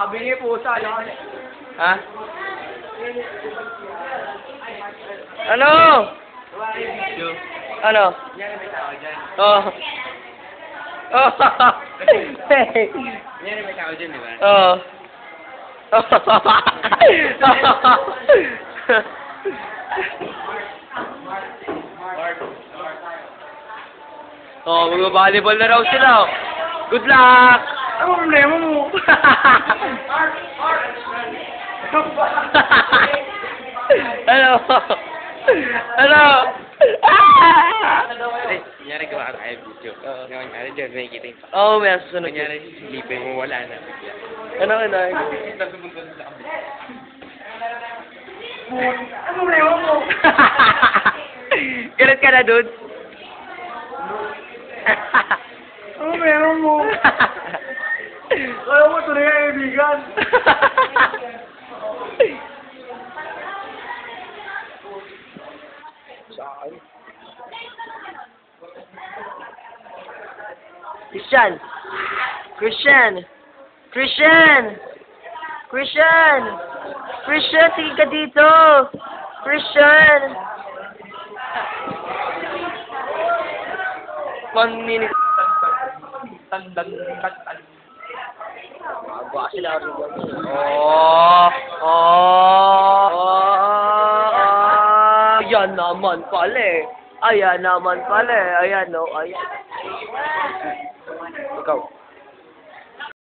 Bingi pusa. Ha? Ano? Ano? Oh. Oh. Yan may tao dyan, di ba? Oh. Oh, mag-volleyball na raw sila. Oh. Good luck! Ano problema mo? Ano? Ano? Ay, kunyari gawa tayo video. Ngayon tayo dyan, may kita yung Oo, may susunod. kunyari, silipin mo, wala na. Ano? Tapos pumunta sa kabit. Ano problema mo? Galit ka na, dude? Ano problema mo? Kaya mo, tunay ka kaibigan. Saan? Christian! Christian! Christian! Christian! Christian, sige ka dito! Christian! 1 minute. Magawa sila rin. Ayan naman pala eh. Ayan naman pala eh. Ayan o, ayan. Ikaw.